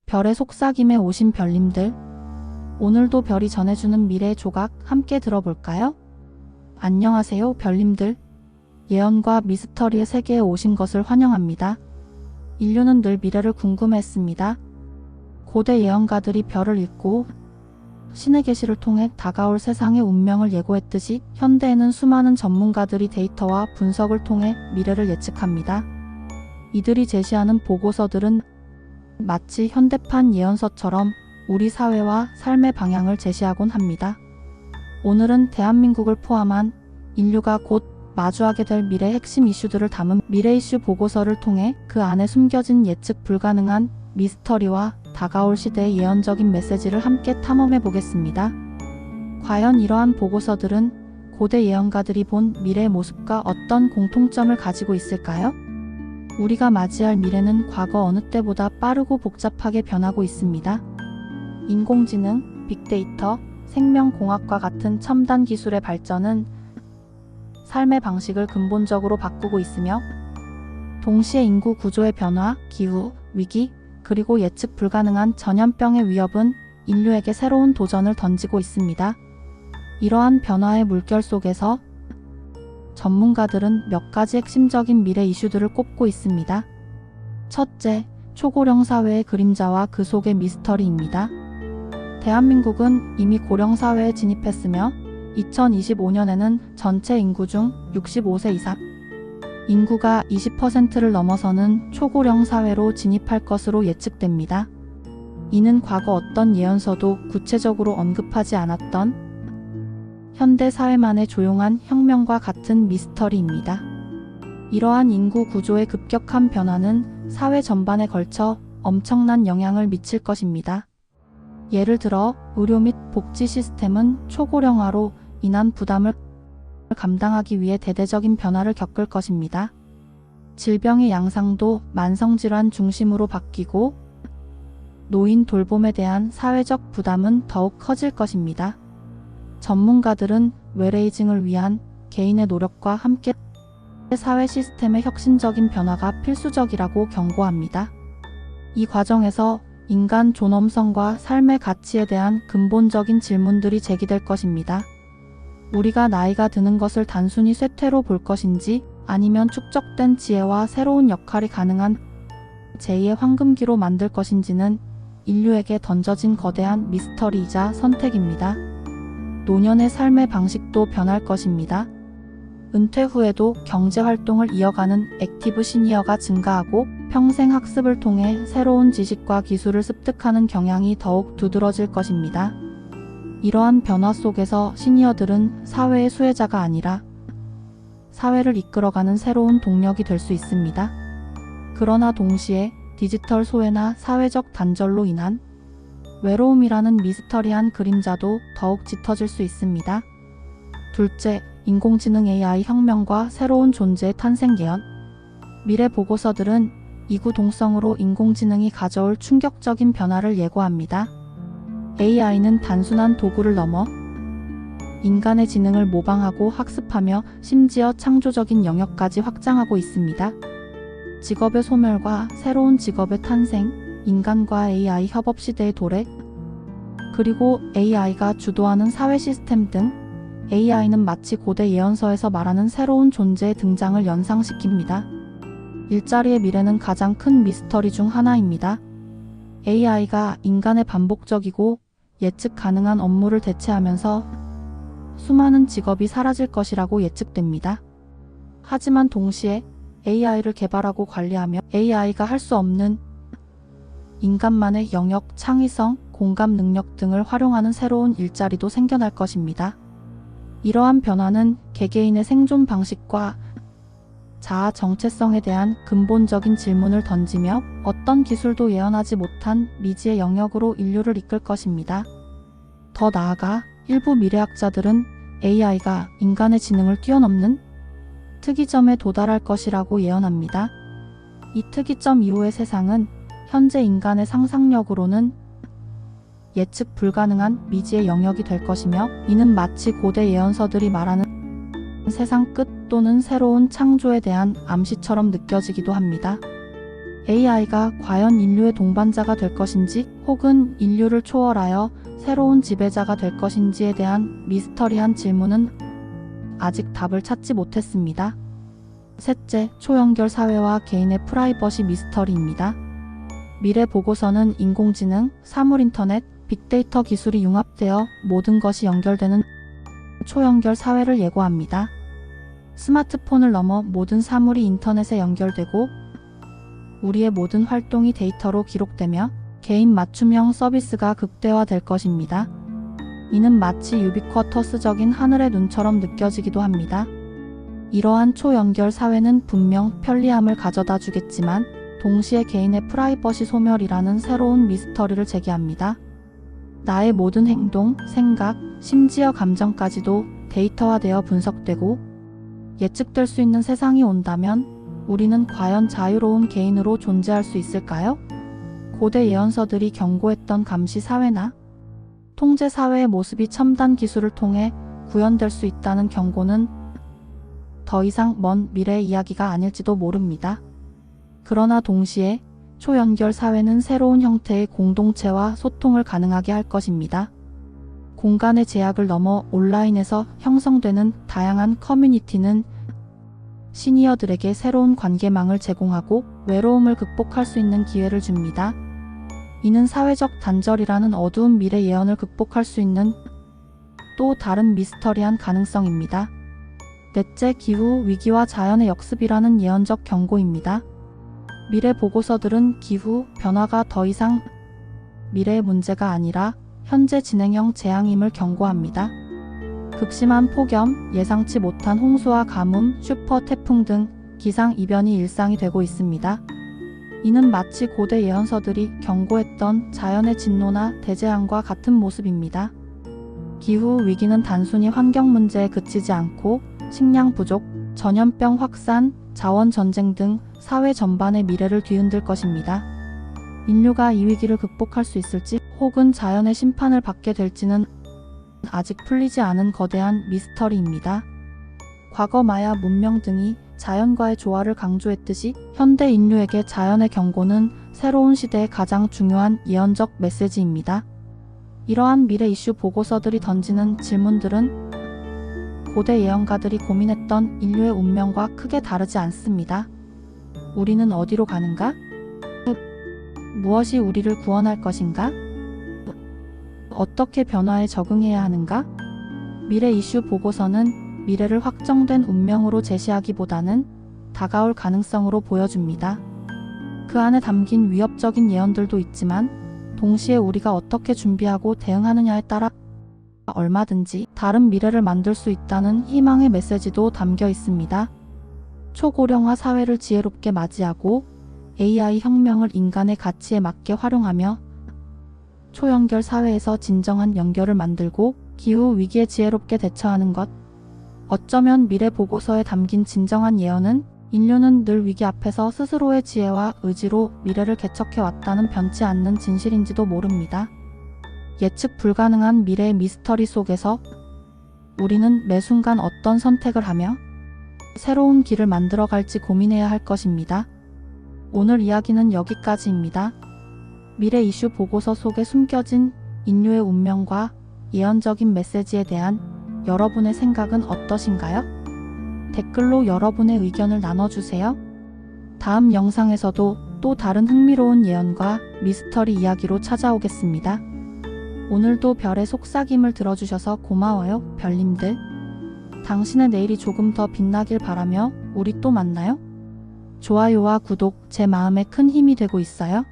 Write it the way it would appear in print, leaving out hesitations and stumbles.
별의 속삭임에 오신 별님들, 오늘도 별이 전해주는 미래의 조각 함께 들어볼까요? 안녕하세요, 별님들. 예언과 미스터리의 세계에 오신 것을 환영합니다. 인류는 늘 미래를 궁금해했습니다. 고대 예언가들이 별을 읽고 신의 계시를 통해 다가올 세상의 운명을 예고했듯이 현대에는 수많은 전문가들이 데이터와 분석을 통해 미래를 예측합니다. 이들이 제시하는 보고서들은 마치 현대판 예언서처럼 우리 사회와 삶의 방향을 제시하곤 합니다. 오늘은 대한민국을 포함한 인류가 곧 마주하게 될 미래 핵심 이슈들을 담은 미래 이슈 보고서를 통해 그 안에 숨겨진 예측 불가능한 미스터리와 다가올 시대의 예언적인 메시지를 함께 탐험해 보겠습니다. 과연 이러한 보고서들은 고대 예언가들이 본 미래의 모습과 어떤 공통점을 가지고 있을까요? 우리가 맞이할 미래는 과거 어느 때보다 빠르고 복잡하게 변하고 있습니다. 인공지능, 빅데이터, 생명공학과 같은 첨단 기술의 발전은 삶의 방식을 근본적으로 바꾸고 있으며 동시에 인구 구조의 변화, 기후, 위기, 그리고 예측 불가능한 전염병의 위협은 인류에게 새로운 도전을 던지고 있습니다. 이러한 변화의 물결 속에서 전문가들은 몇 가지 핵심적인 미래 이슈들을 꼽고 있습니다. 첫째, 초고령 사회의 그림자와 그 속의 미스터리입니다. 대한민국은 이미 고령 사회에 진입했으며 2025년에는 전체 인구 중 65세 이상 인구가 20%를 넘어서는 초고령 사회로 진입할 것으로 예측됩니다. 이는 과거 어떤 예언서도 구체적으로 언급하지 않았던 현대 사회만의 조용한 혁명과 같은 미스터리입니다. 이러한 인구 구조의 급격한 변화는 사회 전반에 걸쳐 엄청난 영향을 미칠 것입니다. 예를 들어 의료 및 복지 시스템은 초고령화로 인한 부담을 감당하기 위해 대대적인 변화를 겪을 것입니다. 질병의 양상도 만성질환 중심으로 바뀌고 노인 돌봄에 대한 사회적 부담은 더욱 커질 것입니다. 전문가들은 웰에이징을 위한 개인의 노력과 함께 사회 시스템의 혁신적인 변화가 필수적이라고 경고합니다. 이 과정에서 인간 존엄성과 삶의 가치에 대한 근본적인 질문들이 제기될 것입니다. 우리가 나이가 드는 것을 단순히 쇠퇴로 볼 것인지 아니면 축적된 지혜와 새로운 역할이 가능한 제2의 황금기로 만들 것인지는 인류에게 던져진 거대한 미스터리이자 선택입니다. 노년의 삶의 방식도 변할 것입니다. 은퇴 후에도 경제활동을 이어가는 액티브 시니어가 증가하고 평생 학습을 통해 새로운 지식과 기술을 습득하는 경향이 더욱 두드러질 것입니다. 이러한 변화 속에서 시니어들은 사회의 수혜자가 아니라 사회를 이끌어가는 새로운 동력이 될 수 있습니다. 그러나 동시에 디지털 소외나 사회적 단절로 인한 외로움이라는 미스터리한 그림자도 더욱 짙어질 수 있습니다. 둘째, 인공지능 AI 혁명과 새로운 존재의 탄생 예언. 미래 보고서들은 이구동성으로 인공지능이 가져올 충격적인 변화를 예고합니다. AI는 단순한 도구를 넘어 인간의 지능을 모방하고 학습하며 심지어 창조적인 영역까지 확장하고 있습니다. 직업의 소멸과 새로운 직업의 탄생, 인간과 AI 협업 시대의 도래, 그리고 AI가 주도하는 사회 시스템 등 AI는 마치 고대 예언서에서 말하는 새로운 존재의 등장을 연상시킵니다. 일자리의 미래는 가장 큰 미스터리 중 하나입니다. AI가 인간의 반복적이고 예측 가능한 업무를 대체하면서 수많은 직업이 사라질 것이라고 예측됩니다. 하지만 동시에 AI를 개발하고 관리하며 AI가 할 수 없는 인간만의 영역, 창의성, 공감 능력 등을 활용하는 새로운 일자리도 생겨날 것입니다. 이러한 변화는 개개인의 생존 방식과 자아 정체성에 대한 근본적인 질문을 던지며 어떤 기술도 예언하지 못한 미지의 영역으로 인류를 이끌 것입니다. 더 나아가 일부 미래학자들은 AI가 인간의 지능을 뛰어넘는 특이점에 도달할 것이라고 예언합니다. 이 특이점 이후의 세상은 현재 인간의 상상력으로는 예측 불가능한 미지의 영역이 될 것이며 이는 마치 고대 예언서들이 말하는 세상 끝 또는 새로운 창조에 대한 암시처럼 느껴지기도 합니다. AI가 과연 인류의 동반자가 될 것인지 혹은 인류를 초월하여 새로운 지배자가 될 것인지에 대한 미스터리한 질문은 아직 답을 찾지 못했습니다. 셋째, 초연결 사회와 개인의 프라이버시 미스터리입니다. 미래 보고서는 인공지능, 사물인터넷, 빅데이터 기술이 융합되어 모든 것이 연결되는 초연결 사회를 예고합니다. 스마트폰을 넘어 모든 사물이 인터넷에 연결되고 우리의 모든 활동이 데이터로 기록되며 개인 맞춤형 서비스가 극대화될 것입니다. 이는 마치 유비쿼터스적인 하늘의 눈처럼 느껴지기도 합니다. 이러한 초연결 사회는 분명 편리함을 가져다 주겠지만 동시에 개인의 프라이버시 소멸이라는 새로운 미스터리를 제기합니다. 나의 모든 행동, 생각, 심지어 감정까지도 데이터화되어 분석되고 예측될 수 있는 세상이 온다면 우리는 과연 자유로운 개인으로 존재할 수 있을까요? 고대 예언서들이 경고했던 감시 사회나 통제 사회의 모습이 첨단 기술을 통해 구현될 수 있다는 경고는 더 이상 먼 미래의 이야기가 아닐지도 모릅니다. 그러나 동시에 초연결 사회는 새로운 형태의 공동체와 소통을 가능하게 할 것입니다. 공간의 제약을 넘어 온라인에서 형성되는 다양한 커뮤니티는 시니어들에게 새로운 관계망을 제공하고 외로움을 극복할 수 있는 기회를 줍니다. 이는 사회적 단절이라는 어두운 미래 예언을 극복할 수 있는 또 다른 미스터리한 가능성입니다. 넷째, 기후 위기와 자연의 역습이라는 예언적 경고입니다. 미래 보고서들은 기후 변화가 더 이상 미래의 문제가 아니라 현재 진행형 재앙임을 경고합니다. 극심한 폭염, 예상치 못한 홍수와 가뭄, 슈퍼 태풍 등 기상 이변이 일상이 되고 있습니다. 이는 마치 고대 예언서들이 경고했던 자연의 진노나 대재앙과 같은 모습입니다. 기후 위기는 단순히 환경 문제에 그치지 않고 식량 부족, 전염병 확산, 자원 전쟁 등 사회 전반의 미래를 뒤흔들 것입니다. 인류가 이 위기를 극복할 수 있을지 혹은 자연의 심판을 받게 될지는 아직 풀리지 않은 거대한 미스터리입니다. 과거 마야 문명 등이 자연과의 조화를 강조했듯이 현대 인류에게 자연의 경고는 새로운 시대의 가장 중요한 예언적 메시지입니다. 이러한 미래 이슈 보고서들이 던지는 질문들은 고대 예언가들이 고민했던 인류의 운명과 크게 다르지 않습니다. 우리는 어디로 가는가? 무엇이 우리를 구원할 것인가? 어떻게 변화에 적응해야 하는가? 미래 이슈 보고서는 미래를 확정된 운명으로 제시하기보다는 다가올 가능성으로 보여줍니다. 그 안에 담긴 위협적인 예언들도 있지만 동시에 우리가 어떻게 준비하고 대응하느냐에 따라 얼마든지 다른 미래를 만들 수 있다는 희망의 메시지도 담겨 있습니다. 초고령화 사회를 지혜롭게 맞이하고 AI 혁명을 인간의 가치에 맞게 활용하며 초연결 사회에서 진정한 연결을 만들고 기후 위기에 지혜롭게 대처하는 것. 어쩌면 미래 보고서에 담긴 진정한 예언은 인류는 늘 위기 앞에서 스스로의 지혜와 의지로 미래를 개척해 왔다는 변치 않는 진실인지도 모릅니다. 예측 불가능한 미래의 미스터리 속에서 우리는 매 순간 어떤 선택을 하며 새로운 길을 만들어 갈지 고민해야 할 것입니다. 오늘 이야기는 여기까지입니다. 미래 이슈 보고서 속에 숨겨진 인류의 운명과 예언적인 메시지에 대한 여러분의 생각은 어떠신가요? 댓글로 여러분의 의견을 나눠주세요. 다음 영상에서도 또 다른 흥미로운 예언과 미스터리 이야기로 찾아오겠습니다. 오늘도 별의 속삭임을 들어주셔서 고마워요, 별님들. 당신의 내일이 조금 더 빛나길 바라며 우리 또 만나요? 좋아요와 구독 제 마음에 큰 힘이 되고 있어요.